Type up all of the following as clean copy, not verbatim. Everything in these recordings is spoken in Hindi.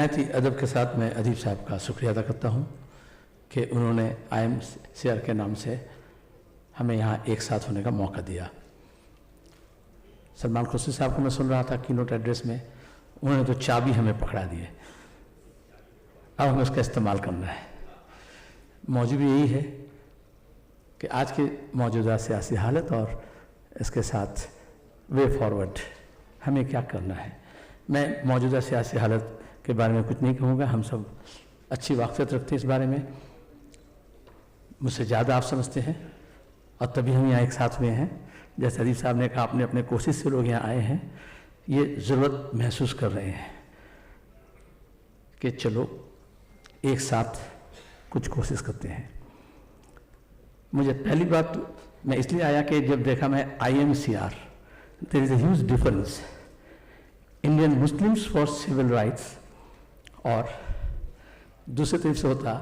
नहायत ही अदब के साथ मैं अदीब साहब का शुक्रिया अदा करता हूँ कि उन्होंने IMCR के नाम से हमें यहाँ एक साथ होने का मौका दिया। सलमान खुर्शीद साहब को मैं सुन रहा था कीनोट एड्रेस में, उन्होंने तो चाबी हमें पकड़ा दी है, अब हमें उसका इस्तेमाल करना है। मौजूद यही है कि आज की मौजूदा सियासी हालत और इसके साथ वे फॉरवर्ड हमें क्या करना है। मैं मौजूदा सियासी हालत के बारे में कुछ नहीं कहूँगा, हम सब अच्छी वाक़फ़ियत रखते हैं इस बारे में, मुझसे ज़्यादा आप समझते हैं और तभी हम यहाँ एक साथ हुए हैं। जैसे अदीब साहब ने कहा, अपने अपने कोशिश से लोग यहाँ आए हैं, ये ज़रूरत महसूस कर रहे हैं कि चलो एक साथ कुछ कोशिश करते हैं। मुझे पहली बात मैं इसलिए आया कि जब देखा मैं IMCR, there is a huge difference Indian Muslims for civil rights और दूसरी तरफ से होता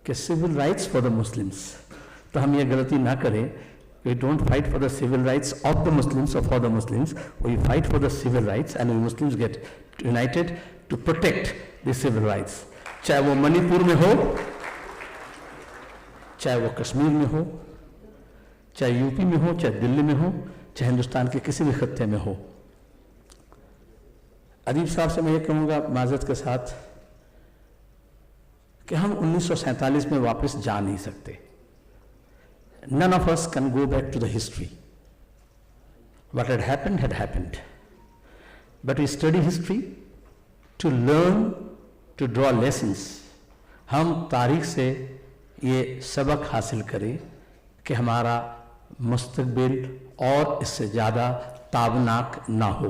कि civil rights for the Muslims. तो हम ये गलती ना करें, we don't fight for the civil rights of the Muslims और for the Muslims, we fight for the civil rights and we Muslims get united to protect the civil rights. चाहे वो मणिपुर में हो, चाहे वो कश्मीर में हो, चाहे यूपी में हो, चाहे दिल्ली में हो, चाहे हिंदुस्तान के किसी भी खत्ते में हो। अदीब साहब से मैं ये कहूँगा माजरत के साथ कि हम 1947 में वापस जा नहीं सकते। None of us can go back to the history. What had happened. But we study history to learn, to draw lessons. हम तारीख से ये सबक हासिल करें कि हमारा मुस्तकबिल और इससे ज़्यादा ताबनाक ना हो,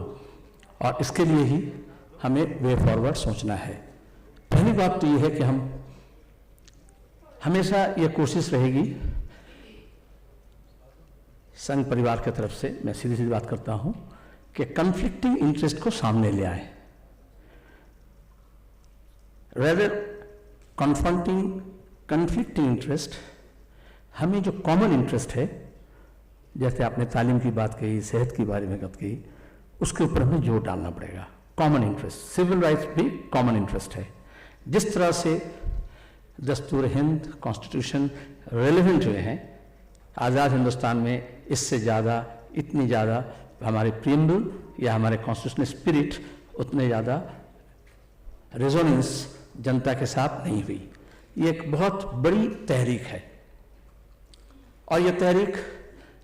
और इसके लिए ही हमें वे फॉरवर्ड सोचना है। पहली बात तो ये है कि हम हमेशा ये कोशिश रहेगी संघ परिवार की तरफ से, मैं सीधी सीधी बात करता हूं, कि कन्फ्लिक्टिंग इंटरेस्ट को सामने ले आए, रेदर कन्फ्लिक्टिंग इंटरेस्ट। हमें जो कॉमन इंटरेस्ट है, जैसे आपने तालीम की बात कही, सेहत की बारे में बात कही, उसके ऊपर हमें जोर डालना पड़ेगा। कॉमन इंटरेस्ट, सिविल राइट्स भी कॉमन इंटरेस्ट है। जिस तरह से दस्तूर हिंद, कॉन्स्टिट्यूशन रेलेवेंट हुए हैं आज़ाद हिंदुस्तान में, इससे ज़्यादा, इतनी ज़्यादा हमारे प्रीएम्बल या हमारे कॉन्स्टिट्यूशनल स्पिरिट उतने ज़्यादा रेजोनेंस जनता के साथ नहीं हुई। ये एक बहुत बड़ी तहरीक है और ये तहरीक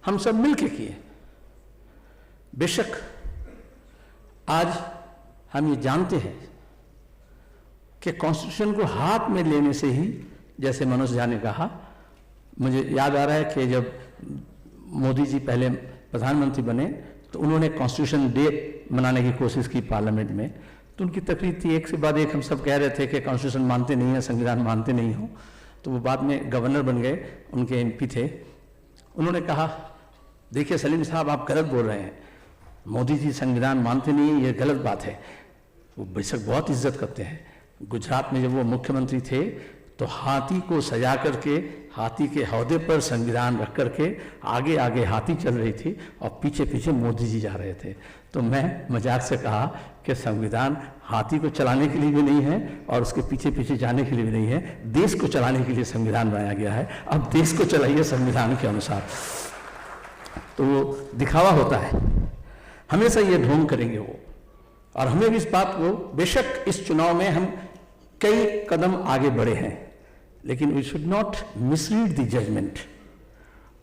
हम सब मिलके किए। बेशक आज हम ये जानते हैं कि कॉन्स्टिट्यूशन को हाथ में लेने से ही, जैसे मनोज झा ने कहा, मुझे याद आ रहा है कि जब मोदी जी पहले प्रधानमंत्री बने तो उन्होंने कॉन्स्टिट्यूशन डे मनाने की कोशिश की पार्लियामेंट में, तो उनकी तकरीर थी एक से बाद एक, हम सब कह रहे थे कि कॉन्स्टिट्यूशन मानते नहीं हैं, संविधान मानते नहीं हो। तो वो बाद में गवर्नर बन गए, उनके MP थे। उन्होंने कहा, देखिए सलीम साहब, आप गलत बोल रहे हैं, मोदी जी संविधान मानते नहीं हैं, ये गलत बात है। वो बेशक बहुत इज्जत करते हैं। गुजरात में जब वो मुख्यमंत्री थे तो हाथी को सजा करके, हाथी के हौदे पर संविधान रख करके आगे आगे हाथी चल रही थी और पीछे पीछे मोदी जी जा रहे थे। तो मैं मजाक से कहा कि संविधान हाथी को चलाने के लिए भी नहीं है और उसके पीछे पीछे जाने के लिए भी नहीं है, देश को चलाने के लिए संविधान बनाया गया है। अब देश को चलाइए संविधान के अनुसार। तो वो दिखावा होता है, हमेशा ये ढोंग करेंगे वो। और हमें भी इस बात को, बेशक इस चुनाव में हम कई कदम आगे बढ़े हैं, लेकिन we should not misread the judgement.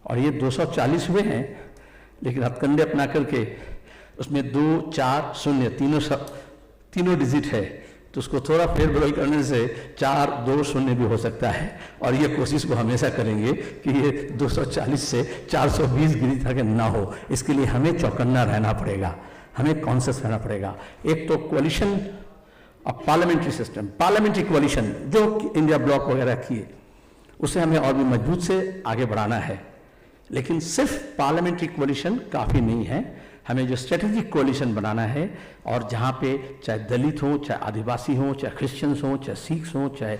और ये 240 हुए हैं, लेकिन हथकंडे अपना करके उसमें 2, 4, 0 तीनों डिजिट है, तो उसको थोड़ा फेरबदल करने से 4, 2, 0 भी हो सकता है। और ये कोशिश को हमेशा करेंगे कि ये 240 से 420 गिरी तक ना हो। इसके लिए हमें चौकन्ना रहना पड़ेगा, हमें कॉन्शियस रहना पड़ेगा। एक तो कोalition और पार्लियामेंट्री सिस्टम, पार्लियामेंट्री कोalition जो इंडिया ब्लॉक वगैरह किए, उसे हमें और भी मजबूत से आगे बढ़ाना है। लेकिन सिर्फ पार्लियामेंट्री कोalition काफ़ी नहीं है, हमें जो स्ट्रेटेजिक कोalition बनाना है, और जहाँ पे चाहे दलित हो, चाहे आदिवासी हो, चाहे क्रिश्चियंस हो, चाहे सिख्स हो, चाहे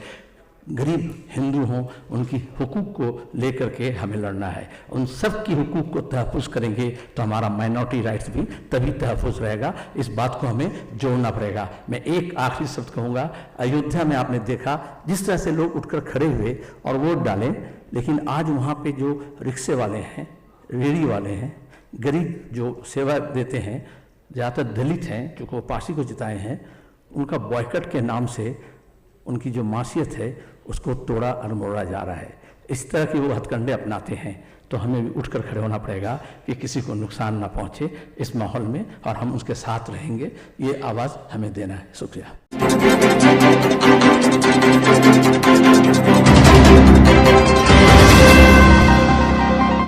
गरीब हिंदू हों, उनकी हुकूक को लेकर के हमें लड़ना है। उन सब की हुकूक को तहफ़्फ़ुज़ करेंगे तो हमारा माइनॉरिटी राइट्स भी तभी तहफ़्फ़ुज़ रहेगा। इस बात को हमें जोड़ना पड़ेगा। मैं एक आखिरी शब्द कहूँगा, अयोध्या में आपने देखा जिस तरह से लोग उठकर खड़े हुए और वोट डालें, लेकिन आज वहाँ पे जो रिक्शे वाले हैं, रेहड़ी वाले हैं, गरीब जो सेवा देते हैं, ज़्यादातर दलित हैं क्योंकि वो पार्टी को जिताए हैं, उनका बॉयकट के नाम से उनकी जो मासियत है उसको तोड़ा अनमोड़ा जा रहा है। इस तरह के वो हथकंडे अपनाते हैं, तो हमें भी उठकर खड़े होना पड़ेगा कि किसी को नुकसान ना पहुंचे इस माहौल में, और हम उसके साथ रहेंगे। ये आवाज़ हमें देना है। शुक्रिया।